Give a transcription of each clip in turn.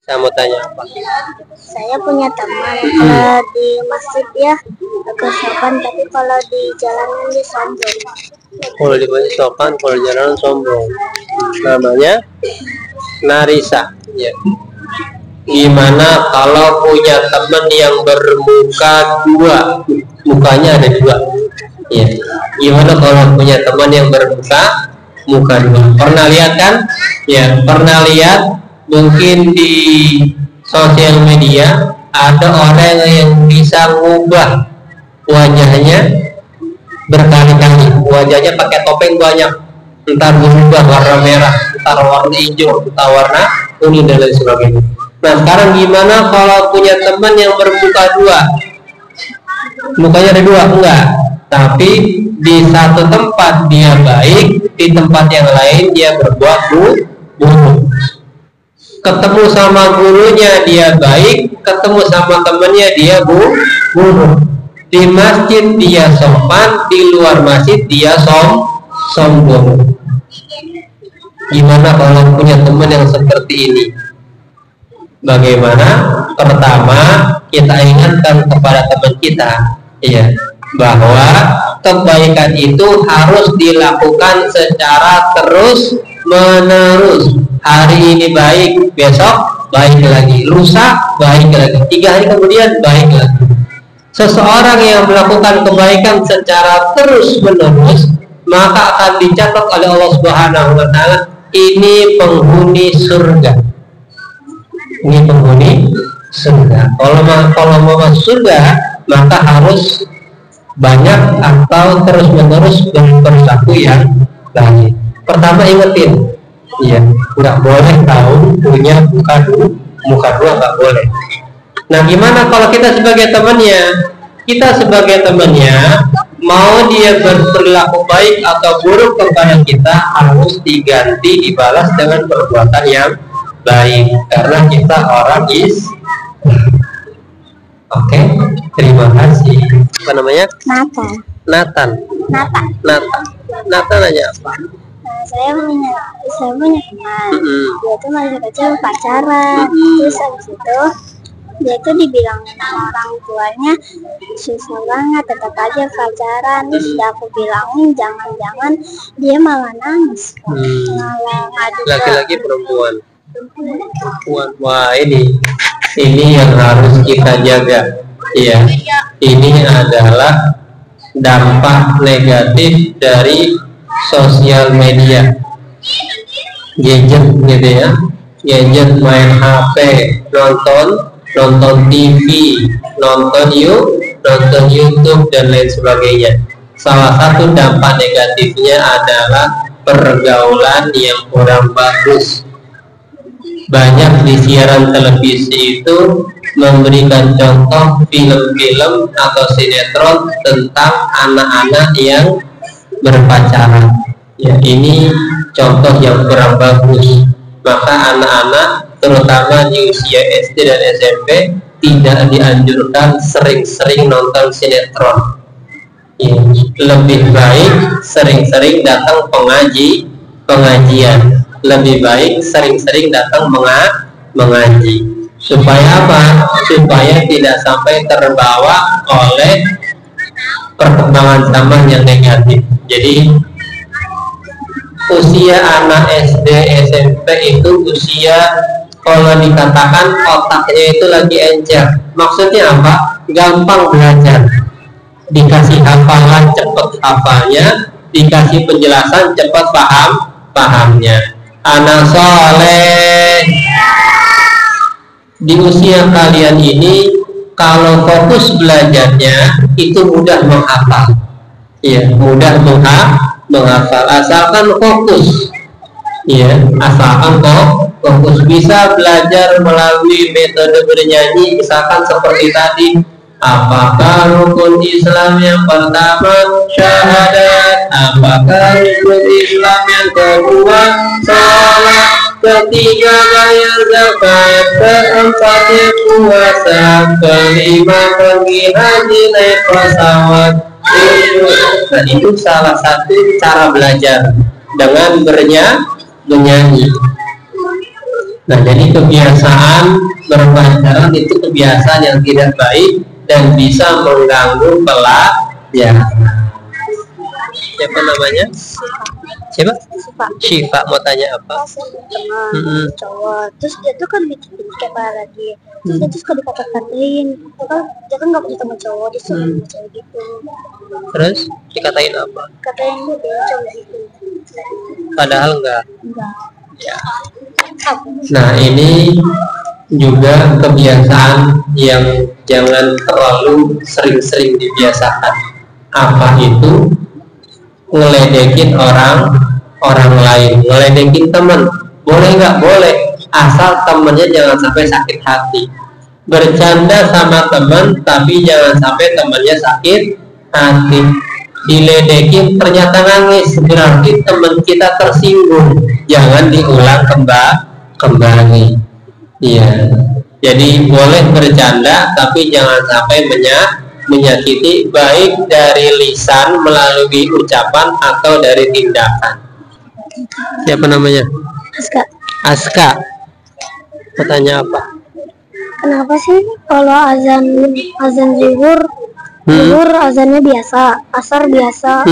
Saya mau tanya apa? Saya punya teman kalau di masjid dia agak sopan, tapi kalau di jalanan dia sombong. Kalau di masjid sopan, kalau di jalanan sombong. Namanya Narisa. Ya. Gimana kalau punya teman yang bermuka dua, mukanya ada dua? Ya. Gimana kalau punya teman yang bermuka muka dua? Pernah lihat kan? Ya, pernah lihat. Mungkin di sosial media ada orang yang bisa ngubah wajahnya berkali-kali, wajahnya pakai topeng banyak, entar berubah warna merah, entar warna hijau, entar warna kuning dan lain sebagainya. Nah sekarang gimana kalau punya teman yang bermuka dua, mukanya ada dua? Enggak, tapi di satu tempat dia baik, di tempat yang lain dia berbuat buruk. Ketemu sama gurunya dia baik, ketemu sama temannya dia buruk. Di masjid dia sopan, di luar masjid dia sombong. Gimana kalau punya teman yang seperti ini? Bagaimana? Pertama, kita ingatkan kepada teman kita, ya, bahwa kebaikan itu harus dilakukan secara terus-menerus. Hari ini baik, besok baik lagi, lusa baik lagi, 3 hari kemudian baik lagi. Seseorang yang melakukan kebaikan secara terus-menerus, maka akan dicatat oleh Allah Subhanahu wa Ta'ala, ini penghuni surga. Ini penghuni surga. Kalau mau masuk surga, maka harus banyak atau terus-menerus berperilaku yang baik. Pertama ingetin, iya, nggak boleh tahu punya muka dua nggak boleh. Nah, gimana kalau kita sebagai temannya? Kita sebagai temannya, mau dia berperilaku baik atau buruk kepada kita, harus diganti, dibalas dengan perbuatan yang baik, karena kita orang Oke, terima kasih. Apa namanya? Nathan aja apa? Saya punya teman, dia tuh masih kecil pacaran, terus habis itu dia tuh dibilangin sama orang tuanya susah banget, tetap aja pacaran. Terus aku bilangin jangan-jangan dia malah nangis, malah ngadu. Laki-laki perempuan. Wah, ini yang harus kita jaga. Iya, ini adalah dampak negatif dari sosial media, gadget gitu ya, gadget, main HP, nonton TV, nonton YouTube dan lain sebagainya. Salah satu dampak negatifnya adalah pergaulan yang kurang bagus. Banyak di siaran televisi itu memberikan contoh film-film atau sinetron tentang anak-anak yang berpacaran. Ya, ini contoh yang kurang bagus. Maka anak-anak terutama di usia SD dan SMP tidak dianjurkan sering-sering nonton sinetron. Ya, lebih baik sering-sering datang pengajian. Lebih baik sering-sering datang mengaji. Supaya apa? Supaya tidak sampai terbawa oleh perkembangan zaman yang negatif. Jadi usia anak SD SMP itu usia, kalau dikatakan otaknya itu lagi encer. Maksudnya apa? Gampang belajar. Dikasih hafalan cepat hafalnya, dikasih penjelasan cepat pahamnya. Anak soleh di usia kalian ini, kalau fokus belajarnya itu mudah menghafal. Ya, mudah menghafal asalkan fokus. Ya, asalkan fokus. Bisa belajar melalui metode bernyanyi, misalkan seperti tadi. Apakah rukun Islam yang pertama syahadat? Apakah rukun Islam yang kedua salat? Ketiga bayar zakat, keempatnya puasa, kelima pergi haji naik pesawat. Nah, itu salah satu cara belajar dengan bernyanyi. Nah, jadi kebiasaan berpacaran itu kebiasaan yang tidak baik dan bisa mengganggu pelajaran. Siapa namanya? Siapa? Syifa. Mau tanya apa? Teman cowok, terus dia tuh kan bikin kepala dia, terus dia tuh suka dikata-katain, dia kan nggak punya teman cowok, dia suka sama cewek gitu. Terus dikatain apa? Katain dia cowok gitu. Padahal enggak. Ya. Nah, ini juga kebiasaan yang jangan terlalu sering-sering dibiasakan. Apa itu? Ngeledekin orang lain, ngeledekin teman. Boleh nggak? Boleh, asal temennya jangan sampai sakit hati. Bercanda sama teman, tapi jangan sampai temannya sakit hati. Diledekin ternyata nangis, berarti teman kita tersinggung. Jangan diulang kembali. Iya. Jadi boleh bercanda, tapi jangan sampai menyakiti, baik dari lisan melalui ucapan atau dari tindakan. Siapa namanya? Aska. Bertanya apa? Kenapa sih kalau azan zuhur azannya biasa, asar biasa,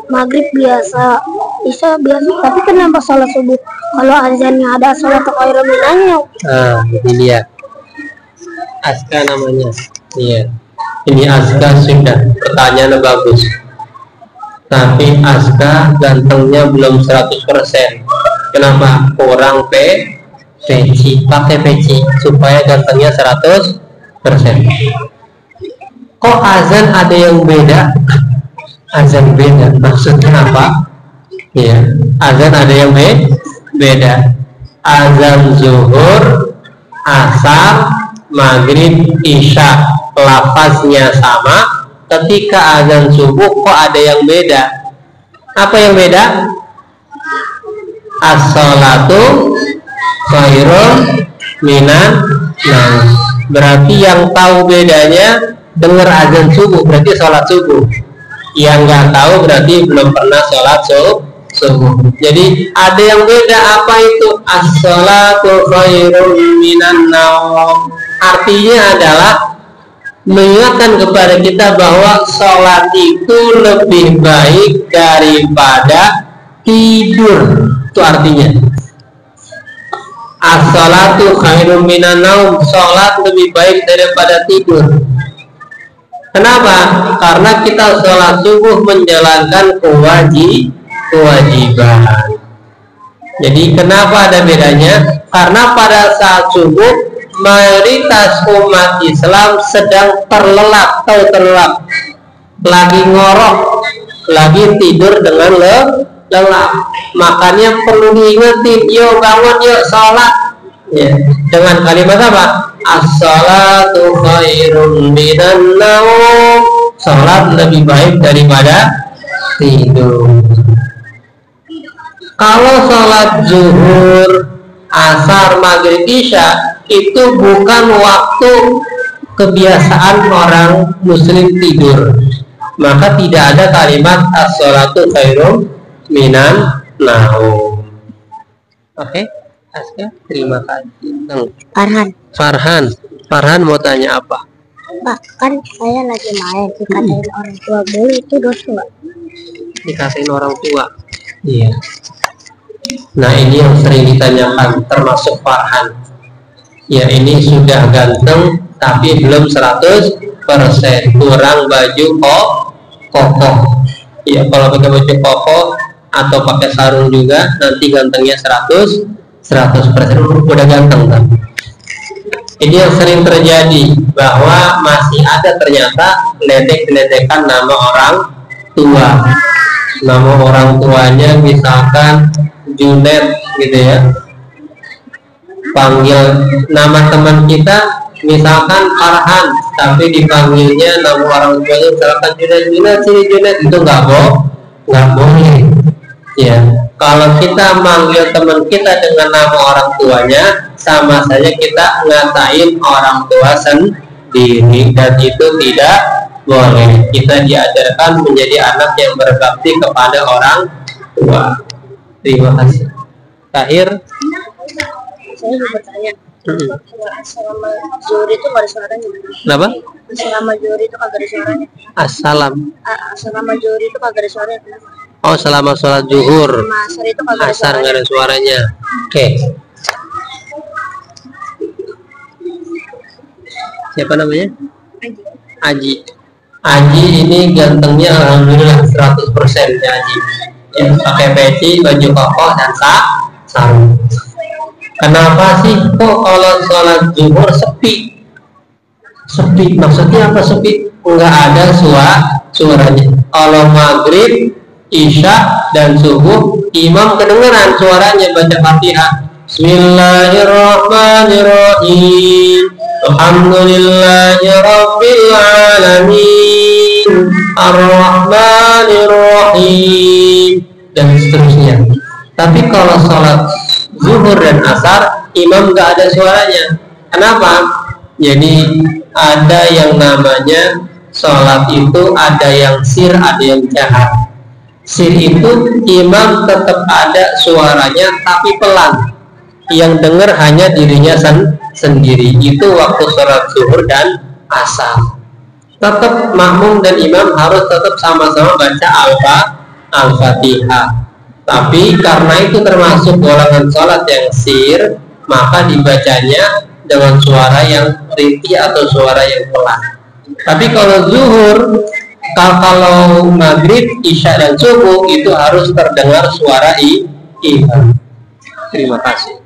maghrib biasa, isya biasa, tapi kenapa sholat subuh kalau azannya ada sholat khairul minannya? Ini dia. Aska namanya. Iya. Ini Aska sudah. Pertanyaannya bagus. Tapi Aska gantengnya belum 100%. Kenapa? Kurang peci. Pakai peci supaya gantengnya 100%. Kok azan ada yang beda? Azan beda. Maksudnya apa? Ya, azan ada yang beda. Azan zuhur, asar, maghrib, isya, lafaznya sama. Ketika azan subuh kok ada yang beda? Apa yang beda? As-sholatu khairun minan naum. Berarti yang tahu bedanya dengar azan subuh berarti sholat subuh. Yang nggak tahu berarti belum pernah sholat subuh. Jadi ada yang beda. Apa itu? As-sholatu khairun minan naum. Artinya adalah mengingatkan kepada kita bahwa sholat itu lebih baik daripada tidur. Itu artinya. As-sholatu khairun minan naum. Sholat lebih baik daripada tidur. Kenapa? Karena kita sholat subuh menjalankan kewajiban. Jadi kenapa ada bedanya? Karena pada saat subuh mayoritas umat Islam sedang terlelap, lagi ngorok, lagi tidur dengan lelap. Makanya perlu diingetin, yuk bangun, yuk sholat. Ya, dengan kalimat apa? As-sholatu khairun minan naum. Sholat lebih baik daripada tidur. Kalau sholat zuhur, asar, maghrib, isya itu bukan waktu kebiasaan orang muslim tidur, maka tidak ada kalimat as-sholatu khairun minan naum. Oke? Aska, terima kasih. Farhan mau tanya apa? Pak, kan saya lagi main, dikatain orang tua boleh, itu dosa nggak? Dikatain orang tua? Iya. Nah, ini yang sering ditanyakan, termasuk Farhan. Ya, ini sudah ganteng tapi belum 100%, kurang baju kokoh. Ya, kalau pakai baju kokoh atau pakai sarung juga nanti gantengnya 100% udah ganteng kan? Ini yang sering terjadi, bahwa masih ada ternyata ledek-ledekan nama orang tua. Nama orang tuanya misalkan Junet gitu ya. Panggil nama teman kita misalkan Farhan, tapi dipanggilnya nama orang tuanya misalkan Junet, itu nggak boleh. Ya, kalau kita manggil teman kita dengan nama orang tuanya, sama saja kita ngatain orang tua sendiri, dan itu tidak boleh. Kita diajarkan menjadi anak yang berbakti kepada orang tua. Terima kasih. Terakhir, Saya mau bertanya, selama zuhur itu nggak ada suaranya? Kenapa? Selama zuhur itu kagak ada suaranya. Selama zuhur itu kagak ada suaranya. Kenapa? Oh, selama sholat zuhur. Asar itu kagak ada Asar nggak ada suaranya. Oke. Siapa namanya? Aji. Aji ini gantengnya alhamdulillah 100% ya Aji. Ya, pakai peci, baju koko dan sarung. Kenapa sih kok kalau sholat zuhur sepi? Sepi maksudnya apa sepi? Enggak ada suaranya. Kalau maghrib, isya dan subuh imam kedengeran suaranya baca Fatihah. Bismillahirrahmanirrahim. Alhamdulillahirabbil alamin. Ar-Rahmanir-Rahim dan seterusnya. Tapi kalau sholat zuhur dan asar imam nggak ada suaranya. Kenapa? Jadi ada yang namanya sholat itu ada yang sir, ada yang jahat. Sir itu imam tetap ada suaranya tapi pelan. Yang dengar hanya dirinya sendiri. Itu waktu sholat zuhur dan asar. Tetap makmum dan imam harus tetap sama-sama baca Al-Fatihah. Tapi karena itu termasuk golongan sholat yang sir, maka dibacanya dengan suara yang rinti atau suara yang pelan. Tapi kalau zuhur, kalau maghrib, isya dan subuh itu harus terdengar suara imam. Terima kasih.